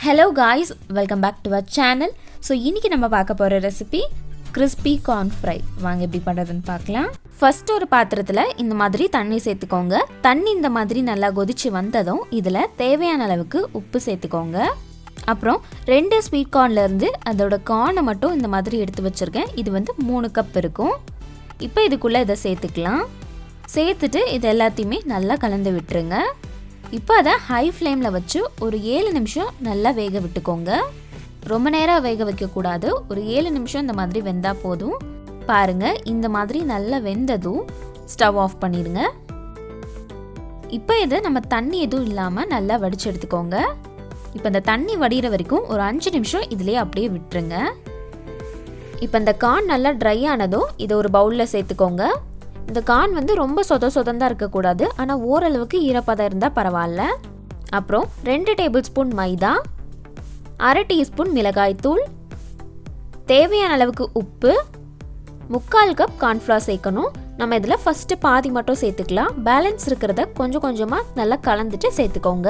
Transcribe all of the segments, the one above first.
Hello guys, welcome back to our channel. So இன்னைக்கு நம்ம பார்க்க போற ரெசிபி crispy corn fry. வாங்க எப்படி பண்றதுன்னு பார்க்கலாம். ஃபர்ஸ்ட் ஒரு பாத்திரத்துல இந்த மாதிரி தண்ணி சேர்த்துக்கோங்க. தண்ணி இந்த மாதிரி நல்லா கொதிச்சு வந்ததும் இதுல தேவையான அளவுக்கு உப்பு சேர்த்துக்கோங்க. அப்புறம் 2 ஸ்வீட் கார்ன்ல இருந்து அதோட கார்னை மட்டும் இந்த மாதிரி எடுத்து வச்சிருக்கேன். இது வந்து 3 கப் இருக்கும். இப்போ இதுக்குள்ள இத சேர்த்துக்கலாம். சேர்த்துட்டு இது எல்லாத்தையுமே நல்லா கலந்து விட்டுருங்க. இப்போ அதை ஹை ஃப்ளேமில் வச்சு ஒரு 7 நிமிஷம் நல்லா வேக விட்டுக்கோங்க. ரொம்ப நேரம் வேக வைக்கக்கூடாது. ஒரு 7 நிமிஷம் இந்த மாதிரி வெந்தால் போதும். பாருங்கள், இந்த மாதிரி நல்லா வெந்ததும் ஸ்டவ் ஆஃப் பண்ணிடுங்க. இப்போ இதை நம்ம தண்ணி எதுவும் இல்லாமல் நல்லா வடித்து எடுத்துக்கோங்க. இப்போ இந்த தண்ணி வடிகிற வரைக்கும் ஒரு 5 நிமிஷம் இதிலே அப்படியே விட்டுருங்க. இப்போ இந்த கார்ன் நல்லா ட்ரை ஆனதும் இதை ஒரு பவுலில் சேர்த்துக்கோங்க. இந்த கார்ன் வந்து ரொம்ப சொதந்தா இருக்கக்கூடாது, ஆனால் ஓரளவுக்கு ஈரப்பதம் இருந்தால் பரவாயில்ல. அப்புறம் 2 டேபிள் ஸ்பூன் மைதா, 1/2 டீஸ்பூன் மிளகாய்த்தூள், தேவையான அளவுக்கு உப்பு, 3/4 கப் கார்ன்ஃப்ளவர் சேர்க்கணும். நம்ம இதில் ஃபஸ்ட்டு பாதி மட்டும் சேர்த்துக்கலாம். பேலன்ஸ் இருக்கிறத கொஞ்சம் கொஞ்சமாக நல்லா கலந்துட்டு சேர்த்துக்கோங்க.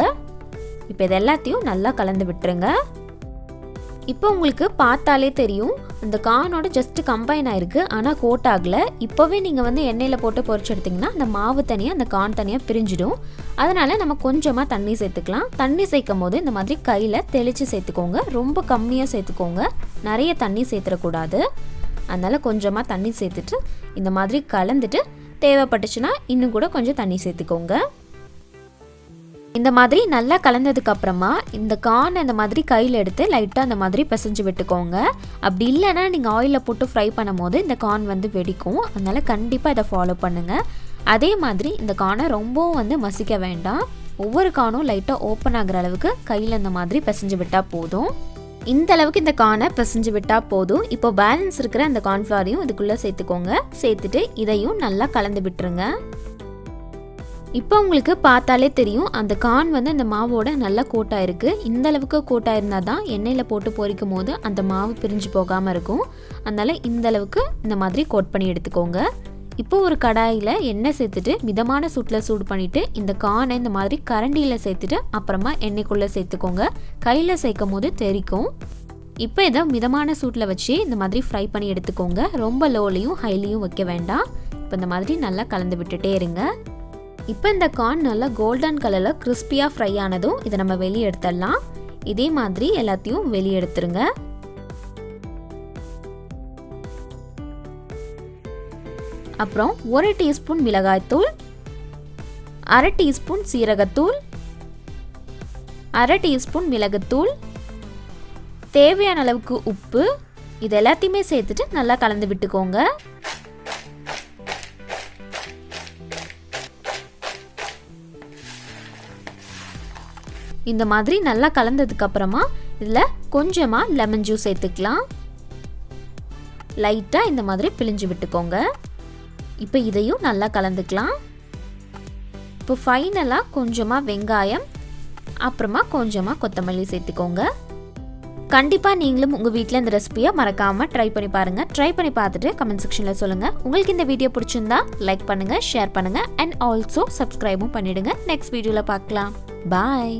இப்போ இது எல்லாத்தையும் நல்லா கலந்து விட்டுருங்க. இப்போ உங்களுக்கு பார்த்தாலே தெரியும் அந்த கார்னோட ஜஸ்ட் கம்பைன் ஆயிருக்கு, ஆனால் கோட் ஆகலை. இப்போவே நீங்கள் வந்து எண்ணெயில் போட்டு பொரிச்சு எடுத்திங்கன்னா அந்த மாவு தனியாக அந்த கார்ன் தனியாக பிரிஞ்சிடும். அதனால் நம்ம கொஞ்சமாக தண்ணி சேர்த்துக்கலாம். தண்ணி சேர்க்கும் போது இந்த மாதிரி கையில் தெளித்து சேர்த்துக்கோங்க. ரொம்ப கம்மியாக சேர்த்துக்கோங்க, நிறைய தண்ணி சேர்த்துடக்கூடாது. அதனால் கொஞ்சமாக தண்ணி சேர்த்துட்டு இந்த மாதிரி கலந்துட்டு தேவைப்பட்டுச்சுன்னா இன்னும் கூட கொஞ்சம் தண்ணி சேர்த்துக்கோங்க. இந்த மாதிரி நல்லா கலந்ததுக்கு அப்புறமா இந்த கார்னை இந்த மாதிரி கையில் எடுத்து லைட்டாக அந்த மாதிரி பிசைஞ்சு விட்டுக்கோங்க. அப்படி இல்லைன்னா நீங்கள் ஆயிலில் போட்டு ஃப்ரை பண்ணும் போது இந்த கார்ன் வந்து வெடிக்கும். அதனால் கண்டிப்பாக இதை ஃபாலோ பண்ணுங்கள். அதே மாதிரி இந்த கார்னை ரொம்பவும் வந்து மசிக்க வேண்டாம். ஒவ்வொரு கார்னும் லைட்டாக ஓப்பன் ஆகிற அளவுக்கு கையில் இந்த மாதிரி பிசைஞ்சு விட்டால் போதும். இந்த அளவுக்கு இந்த கார்னை பிசைஞ்சு விட்டால் போதும். இப்போ பேலன்ஸ் இருக்கிற அந்த கார்ன்ஃப்ளவரையும் இதுக்குள்ளே சேர்த்துக்கோங்க. சேர்த்துட்டு இதையும் நல்லா கலந்து விட்டுருங்க. இப்போ உங்களுக்கு பார்த்தாலே தெரியும் அந்த கார்ன் வந்து அந்த மாவோட நல்லா கோட்டாயிருக்கு. இந்த அளவுக்கு கோட்டாயிருந்தால் தான் எண்ணெயில் போட்டு பொரிக்கும் போது அந்த மாவு பிரிஞ்சு போகாமல் இருக்கும். அதனால் இந்த அளவுக்கு இந்த மாதிரி கோட் பண்ணி எடுத்துக்கோங்க. இப்போ ஒரு கடாயில் எண்ணெய் சேர்த்துட்டு மிதமான சூட்டில் சூடு பண்ணிவிட்டு இந்த கார்னை இந்த மாதிரி கரண்டியில் சேர்த்துட்டு அப்புறமா எண்ணெய்க்குள்ளே சேர்த்துக்கோங்க. கையில் சேர்க்கும் போது தெரிக்கும். இப்போ இதை மிதமான சூட்டில் வச்சு இந்த மாதிரி ஃப்ரை பண்ணி எடுத்துக்கோங்க. ரொம்ப லோலையும் ஹைலையும் வைக்க வேண்டாம். இப்போ இந்த மாதிரி நல்லா கலந்து விட்டுட்டே இருங்க. இப்போ இந்த கார்ன் நல்லா கோல்டன் கலரில் கிறிஸ்பியாக ஃப்ரை ஆனதும் இதை நம்ம வெளியே எடுத்துடலாம். இதே மாதிரி எல்லாத்தையும் வெளியே எடுத்துருங்க. அப்புறம் 1 டீஸ்பூன் மிளகாய்த்தூள், 1/2 டீஸ்பூன் சீரகத்தூள், 1/2 டீஸ்பூன் மிளகுத்தூள், தேவையான அளவுக்கு உப்பு, இது எல்லாத்தையுமே சேர்த்துட்டு நல்லா கலந்து விட்டுக்கோங்க. இந்த மாதிரி நல்லா கலந்ததுக்கு அப்புறமா இதில் கொஞ்சமாக லெமன் ஜூஸ் சேர்த்துக்கலாம். லைட்டாக இந்த மாதிரி பிழிஞ்சு விட்டுக்கோங்க. இப்போ இதையும் நல்லா கலந்துக்கலாம். இப்போ ஃபைனலாக கொஞ்சமாக வெங்காயம், அப்புறமா கொஞ்சமாக கொத்தமல்லி சேர்த்துக்கோங்க. கண்டிப்பாக நீங்களும் உங்கள் வீட்டில் இந்த ரெசிபியை மறக்காமல் ட்ரை பண்ணி பாருங்கள். ட்ரை பண்ணி பார்த்துட்டு கமெண்ட் செக்ஷனில் சொல்லுங்கள். உங்களுக்கு இந்த வீடியோ பிடிச்சிருந்தா லைக் பண்ணுங்கள், ஷேர் பண்ணுங்கள் அண்ட் ஆல்சோ சப்ஸ்கிரைபும் பண்ணிவிடுங்க. நெக்ஸ்ட் வீடியோவில் பார்க்கலாம். பாய்.